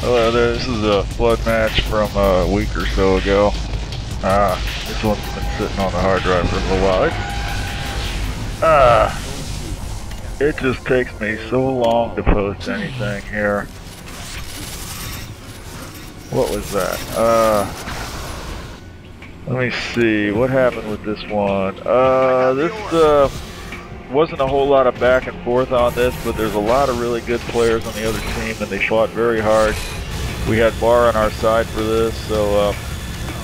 Hello there, this is a flood match from a week or so ago. This one's been sitting on the hard drive for a little while. It just takes me so long to post anything here. What was that? Let me see, what happened with this one? This wasn't a whole lot of back and forth on this, but there's a lot of really good players on the other team, and they fought very hard. We had Barr on our side for this, so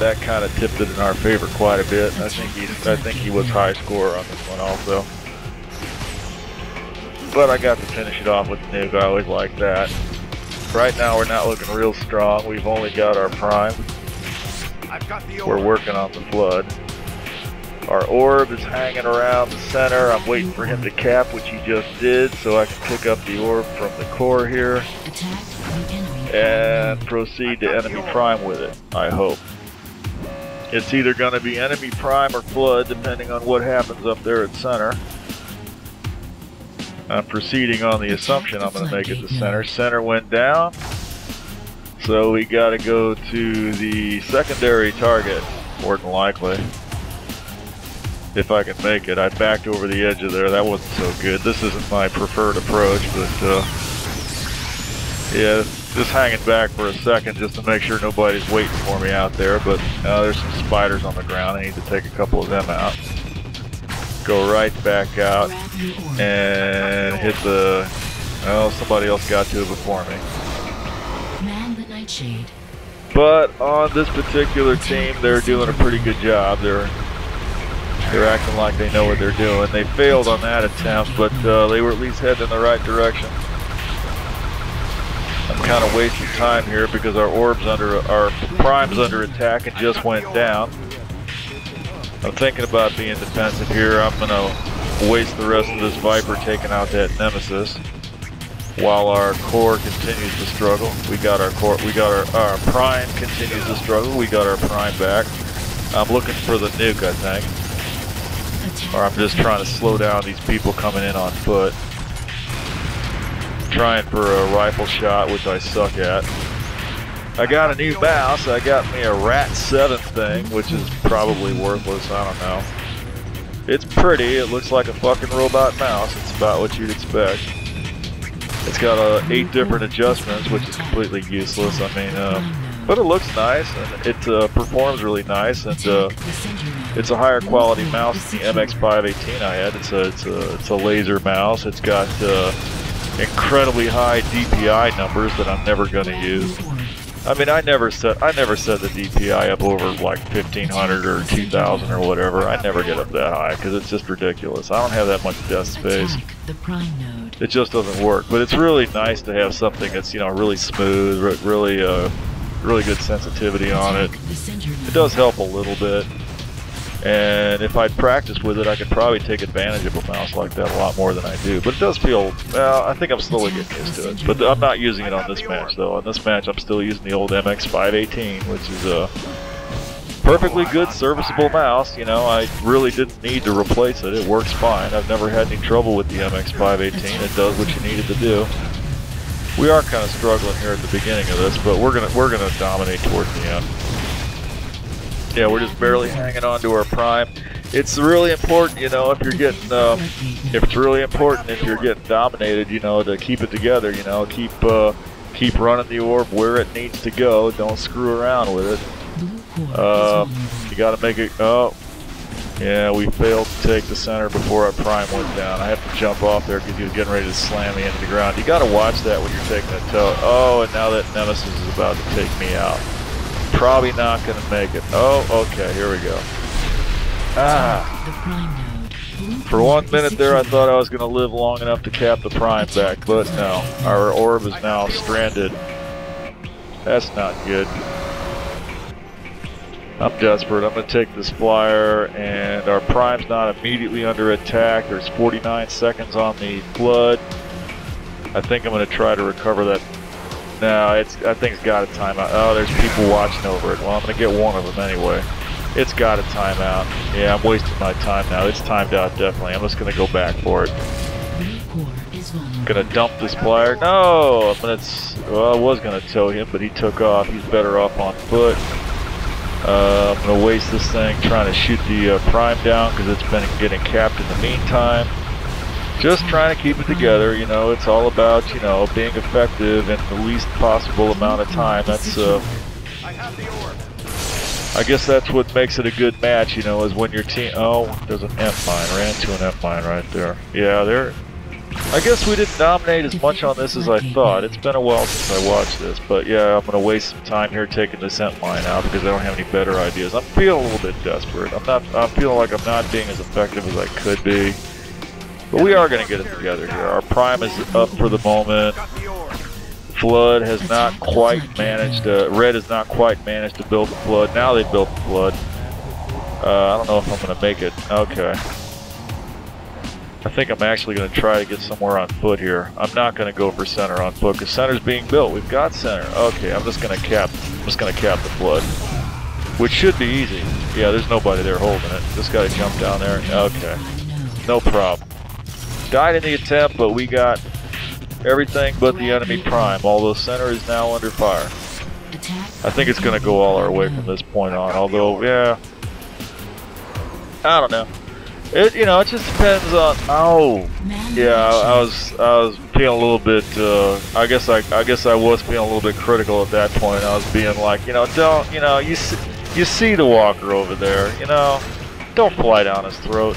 that kind of tipped it in our favor quite a bit. I think he was high scorer on this one also. But I got to finish it off with the nuke. I always like that. Right now we're not looking real strong. We've only got our prime. We're working on the flood. Our orb is hanging around the center. I'm waiting for him to cap, which he just did, so I can pick up the orb from the core here and proceed to enemy prime with it, I hope. It's either going to be enemy prime or flood, depending on what happens up there at center. I'm proceeding on the assumption I'm going to make it to center. Center went down, so we got to go to the secondary target, more than likely. If I can make it. I backed over the edge of there. That wasn't so good. This isn't my preferred approach, but yeah, just hanging back for a second just to make sure nobody's waiting for me out there. But there's some spiders on the ground. I need to take a couple of them out. Go right back out and hit the... Oh, somebody else got to it before me. But on this particular team, they're doing a pretty good job. They're acting like they know what they're doing. They failed on that attempt, but they were at least heading in the right direction. I'm kind of wasting time here because our prime's under attack and just went down. I'm thinking about being defensive here. I'm gonna waste the rest of this Viper taking out that Nemesis while our core continues to struggle. We got our prime continues to struggle. We got our prime back. I'm looking for the nuke, I think. Or I'm just trying to slow down these people coming in on foot. Trying for a rifle shot, which I suck at. I got a new mouse. I got me a Rat 7 thing, which is probably worthless. I don't know. It's pretty. It looks like a fucking robot mouse. It's about what you'd expect. It's got 8 different adjustments, which is completely useless. I mean, but it looks nice, and it performs really nice, and it's a higher quality mouse than the MX518 I had. It's a laser mouse. It's got incredibly high DPI numbers that I'm never going to use. I mean, I never set the DPI up over like 1500 or 2000 or whatever. I never get up that high because it's just ridiculous. I don't have that much desk space. It just doesn't work. But it's really nice to have something that's, you know, really smooth, really good sensitivity on it. It does help a little bit. And if I'd practiced with it, I could probably take advantage of a mouse like that a lot more than I do. But it does feel, well, I think I'm slowly getting used to it. But I'm not using it on this match, though. On this match, I'm still using the old MX518, which is a perfectly good, serviceable mouse. You know, I really didn't need to replace it. It works fine. I've never had any trouble with the MX518. It does what you need it to do. We are kind of struggling here at the beginning of this, but we're gonna dominate towards the end. Yeah, we're just barely hanging on to our prime. It's really important, you know, if it's really important if you're getting dominated, you know, to keep it together. You know, keep running the orb where it needs to go. Don't screw around with it. You got to make it. Oh, yeah, we failed to take the center before our prime went down. I have to jump off there because he was getting ready to slam me into the ground. You got to watch that when you're taking a tow. Oh, and now that Nemesis is about to take me out. Probably not going to make it. Oh, okay, here we go. For 1 minute there, I thought I was going to live long enough to cap the prime back, but no. Our orb is now stranded. That's not good. I'm desperate. I'm going to take this flyer, and our prime's not immediately under attack. There's 49 seconds on the flood. I think I'm going to try to recover that. No, I think it's got a timeout. Oh, there's people watching over it. Well, I'm going to get one of them anyway. It's got a timeout. Yeah, I'm wasting my time now. It's timed out, definitely. I'm just going to go back for it. Gonna dump this flyer. No! Well, I was gonna tow him, but he took off. He's better off on foot. I'm gonna waste this thing trying to shoot the prime down because it's been getting capped in the meantime. Just trying to keep it together, you know, it's all about, you know, being effective in the least possible amount of time. That's, I guess that's what makes it a good match, you know, is when your team, oh, there's an F mine, ran to an F mine right there. Yeah, I guess we didn't dominate as much on this as I thought. It's been a while since I watched this, but yeah, I'm gonna waste some time here taking this F mine out because I don't have any better ideas. I'm feeling a little bit desperate. I'm feeling like I'm not being as effective as I could be. But we are going to get it together here. Our prime is up for the moment. Flood has not quite managed to, Red has not quite managed to build the flood. Now they built the flood. I don't know if I'm going to make it. Okay. I think I'm actually going to try to get somewhere on foot here. I'm not going to go for center on foot because center's being built. We've got center. Okay, I'm just going to cap the flood, which should be easy. Yeah, there's nobody there holding it. Just got to jump down there. Okay. No problem. Died in the attempt, but we got everything but the enemy prime, although center is now under fire. I think it's going to go all our way from this point on, although, yeah, I don't know. You know, it just depends on, yeah, I was feeling a little bit, I guess I was feeling a little bit critical at that point. I was being like, you know, you see the walker over there, you know, don't fly down his throat.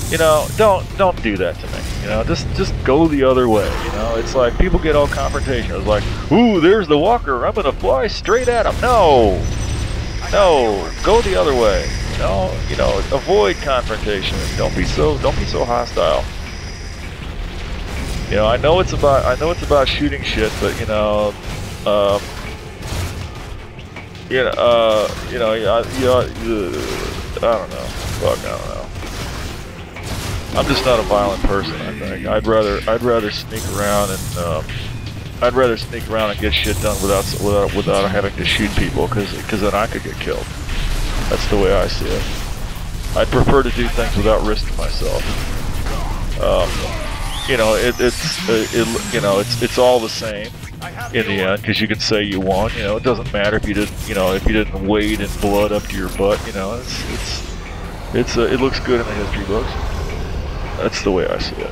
You know, don't do that to me. You know, just go the other way. You know, it's like people get all confrontational. It's like, ooh, there's the walker. I'm gonna fly straight at him. No, go the other way. No, you know, avoid confrontation. Don't be so hostile. You know, I know it's about shooting shit, but you know, I don't know. Fuck, I don't know. I'm just not a violent person, I think. I'd rather sneak around and get shit done without having to shoot people, because then I could get killed. That's the way I see it. I'd prefer to do things without risking myself. You know, it's all the same in the end, because you can say you won. You know, it doesn't matter if you didn't wade in blood up to your butt. You know, it looks good in the history books. That's the way I see it.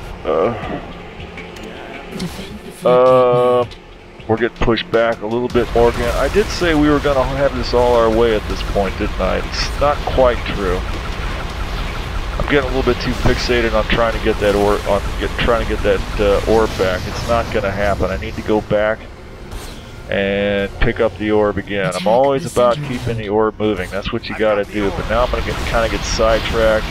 We're getting pushed back a little bit more again. I did say we were going to have this all our way at this point, didn't I? It's not quite true. I'm getting a little bit too fixated on trying to get that orb back. It's not going to happen. I need to go back and pick up the orb again. I'm always about keeping the orb moving. That's what you got to do. But now I'm going to kind of get sidetracked.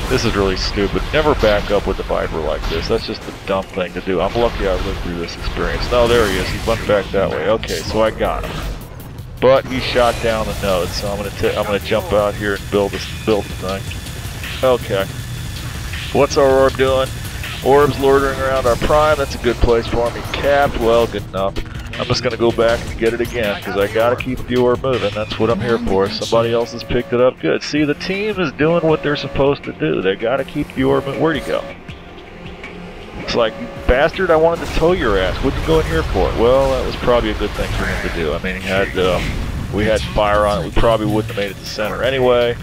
This is really stupid. Never back up with the Viper like this. That's just a dumb thing to do. I'm lucky I lived through this experience. No, there he is. He went back that way. Okay, so I got him. But he shot down the node, so I'm gonna jump out here and build the thing. Okay. What's our orb doing? Orb's loitering around our prime. That's a good place for me. Capped. Well, good enough. I'm just gonna go back and get it again because I gotta keep the orb moving. That's what I'm here for. Somebody else has picked it up. Good. See, the team is doing what they're supposed to do. They gotta keep the orb moving. Where'd he go? It's like, you bastard, I wanted to tow your ass. What'd you go in here for? Well, that was probably a good thing for him to do. I mean, we had fire on it. We probably wouldn't have made it to center anyway.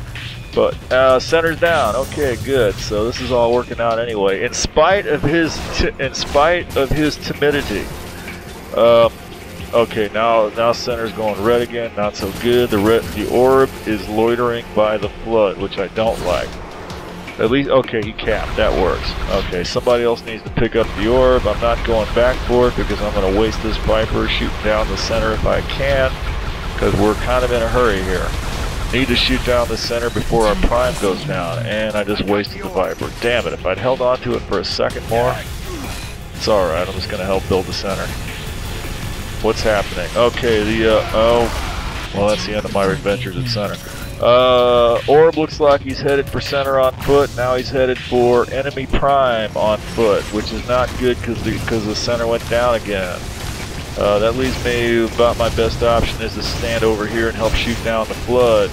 But center's down. Okay, good. So this is all working out anyway. In spite of his timidity. Okay, now center's going red again. Not so good. The orb is loitering by the flood, which I don't like. At least, okay, he capped. That works. Okay, somebody else needs to pick up the orb. I'm not going back for it because I'm going to waste this Viper shooting down the center if I can, because we're kind of in a hurry here. Need to shoot down the center before our prime goes down, and I just wasted the Viper. Damn it, if I'd held on to it for a second more, it's alright, I'm just going to help build the center. What's happening? Okay, well, that's the end of my adventures at center. Orb looks like he's headed for center on foot. Now he's headed for enemy prime on foot, which is not good because the center went down again. That leaves me about my best option is to stand over here and help shoot down the flood,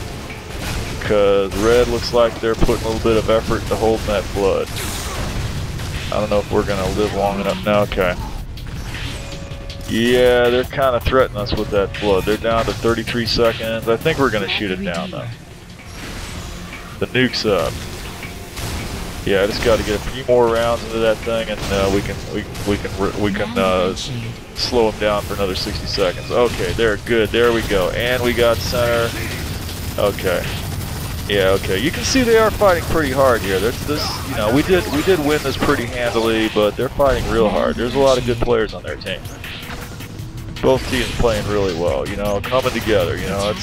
because red looks like they're putting a little bit of effort to hold that flood. I don't know if we're gonna live long enough. No, okay. Yeah, they're kind of threatening us with that flood. They're down to 33 seconds. I think we're gonna shoot it down though. The nuke's up. Yeah, I just got to get a few more rounds into that thing, and we can slow them down for another 60 seconds. Okay, they're good. There we go, and we got center. Okay. Yeah, okay. You can see they are fighting pretty hard here. You know, we did win this pretty handily, but they're fighting real hard. There's a lot of good players on their team. Both teams playing really well. You know, coming together. You know,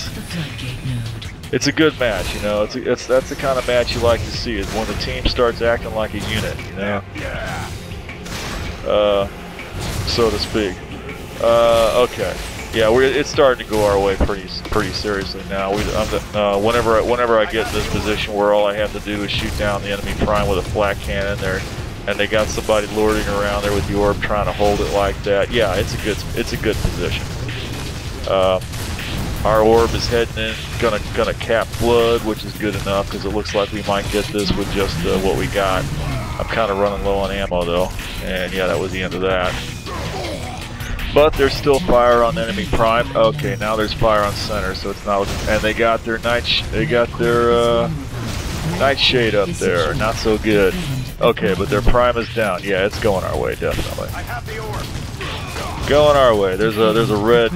it's a good match. You know, that's the kind of match you like to see. Is when the team starts acting like a unit. You know, so to speak. Okay. Yeah, it's starting to go our way pretty seriously now. Whenever I get in this position where all I have to do is shoot down the enemy prime with a flat cannon there, and they got somebody lording around there with the orb trying to hold it like that. Yeah, it's a good position. Our orb is heading in, gonna cap flood, which is good enough because it looks like we might get this with just what we got. I'm kind of running low on ammo though, and yeah, that was the end of that. But there's still fire on enemy prime. Okay, now there's fire on center, so it's not. And they got their nightshade up there. Not so good. Okay, but their prime is down. Yeah, it's going our way definitely. Going our way. There's a red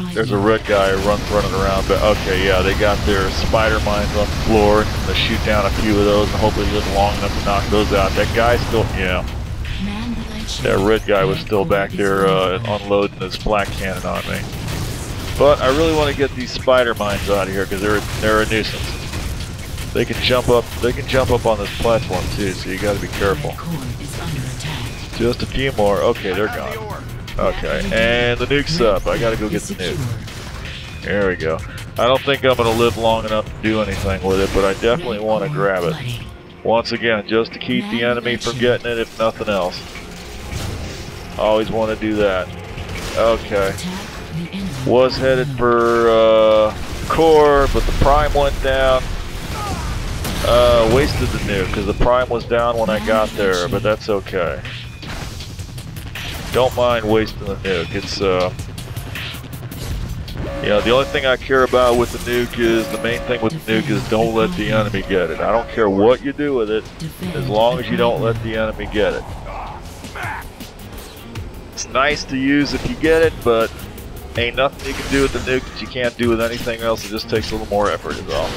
guy running around. But okay, yeah, they got their spider mines on the floor. They shoot down a few of those and hopefully live long enough to knock those out. That guy's still That red guy was still back there unloading his flak cannon on me. But I really want to get these spider mines out of here because they're a nuisance. They can jump up on this platform too, so you got to be careful. Just a few more. Okay, they're gone. Okay, and the nuke's up. I got to go get the nuke. There we go. I don't think I'm going to live long enough to do anything with it, but I definitely want to grab it. Once again, just to keep the enemy from getting it, if nothing else. Always want to do that. Okay. Was headed for core, but the prime went down. Wasted the nuke because the prime was down when I got there, but that's okay. Don't mind wasting the nuke. It's yeah, the only thing I care about with the nuke is, the main thing with the nuke is don't let the enemy get it. I don't care what you do with it, as long as you don't let the enemy get it. It's nice to use if you get it, but ain't nothing you can do with the nuke that you can't do with anything else. It just takes a little more effort is all.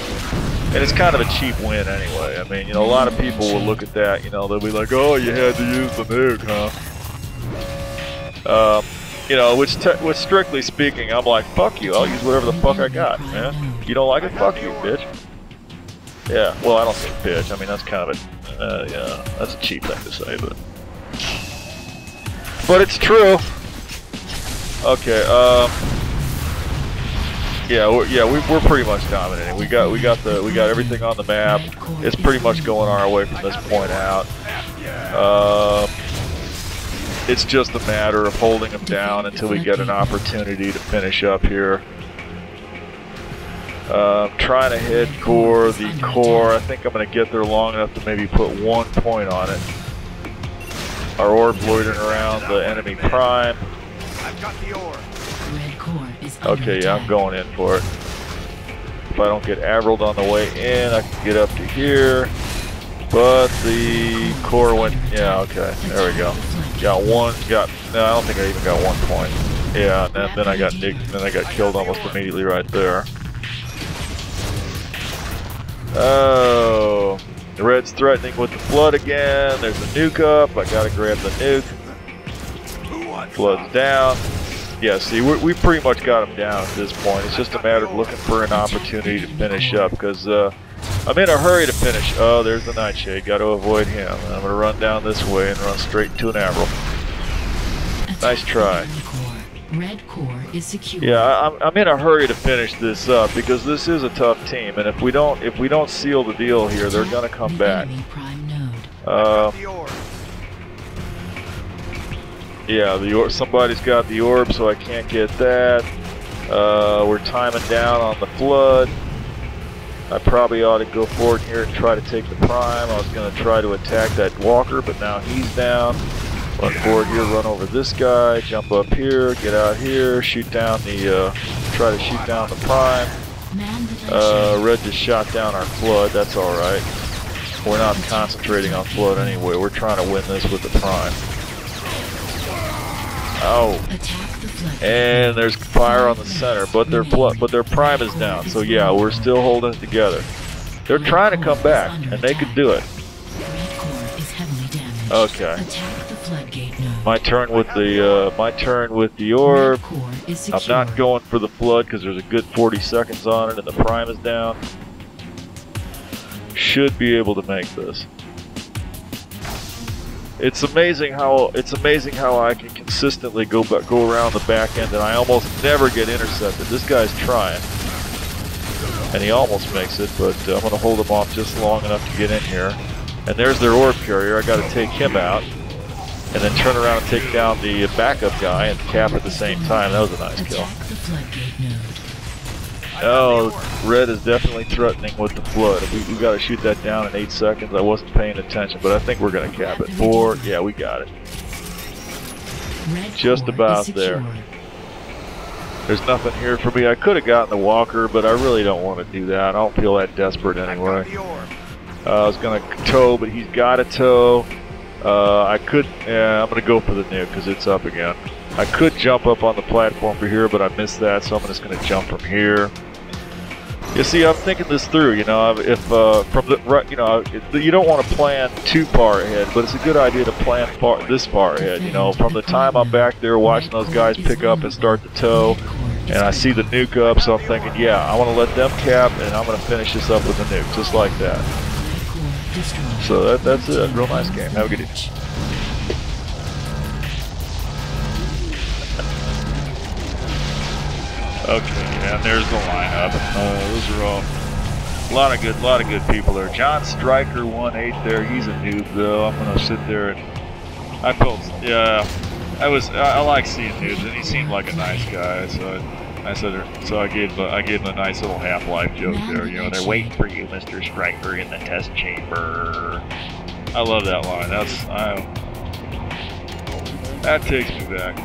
And it's kind of a cheap win anyway. I mean, you know, a lot of people will look at that, you know, they'll be like, oh, you had to use the nuke, huh? You know, which strictly speaking, I'm like, fuck you, I'll use whatever the fuck I got, man. You don't like it? Fuck you, bitch. Yeah, well, I don't say bitch. I mean, that's kind of a, yeah, that's a cheap thing to say, but it's true. Okay, yeah, we're pretty much dominating. We got everything on the map. It's pretty much going our way from this point out. It's just a matter of holding them down until we get an opportunity to finish up here. Trying to hit core, the core. I think I'm going to get there long enough to maybe put 1 point on it. Our orb's loitering around the enemy prime. I've got the orb. Okay, yeah, I'm going in for it. If I don't get averilled on the way in, I can get up to here. But the core went, yeah, okay, there we go. No, I don't think I even got 1 point. Yeah, and then I got nicked, and then I got killed almost immediately right there. Oh, the red's threatening with the flood again. There's a nuke up. I gotta grab the nuke. Flood's down. Yeah, see, we pretty much got him down at this point. It's just a matter of looking for an opportunity to finish up, because I'm in a hurry to finish. Oh, there's the Nightshade. Got to avoid him. I'm going to run down this way and run straight into an Avril. Nice try. Red core is secure. Yeah, I'm in a hurry to finish this up because this is a tough team, and if we don't seal the deal here, they're going to come back. Yeah, the orb. Somebody's got the orb, so I can't get that. We're timing down on the flood. I probably ought to go forward here and try to take the prime. I was going to try to attack that walker, but now he's down. Run forward here, run over this guy, jump up here, get out here, shoot down the, try to shoot down the prime. Red just shot down our flood, that's alright. We're not concentrating on flood anyway, we're trying to win this with the prime. Oh. And there's fire on the center, but their prime is down, so yeah, we're still holding it together. They're trying to come back, and they could do it. Okay. My turn with the orb. I'm not going for the flood because there's a good 40 seconds on it, and the prime is down. Should be able to make this. It's amazing how I can consistently go around the back end, and I almost never get intercepted. This guy's trying, and he almost makes it, but I'm going to hold him off just long enough to get in here. And there's their orb carrier. I got to take him out, and then turn around and take down the backup guy and cap at the same time. That was a nice kill. Oh, red is definitely threatening with the flood. We got to shoot that down in 8 seconds. I wasn't paying attention, but I think we're going to cap it. 4, yeah, we got it. Just about there. There's nothing here for me. I could have gotten the walker, but I really don't want to do that. I don't feel that desperate anyway. I was going to tow, but he's got a tow. I'm going to go for the nuke because it's up again. I could jump up on the platform for here, but I missed that, so I'm just going to jump from here. You see, I'm thinking this through. You know, if from the right, you know, you don't want to plan too far ahead, but it's a good idea to plan this far ahead. You know, from the time I'm back there watching those guys pick up and start the tow, and I see the nuke up, so I'm thinking, yeah, I want to let them cap, and I'm going to finish this up with a nuke, just like that. So that's a real nice game. Have a good evening. Okay, and there's the lineup. Those are all a lot of good people there. John Stryker 1-8 there. He's a noob though. I'm gonna sit there and I like seeing noobs, and he seemed like a nice guy. So I gave him a nice little Half-Life joke there. You know, they're waiting for you, Mr. Stryker, in the test chamber. I love that line. That takes me back.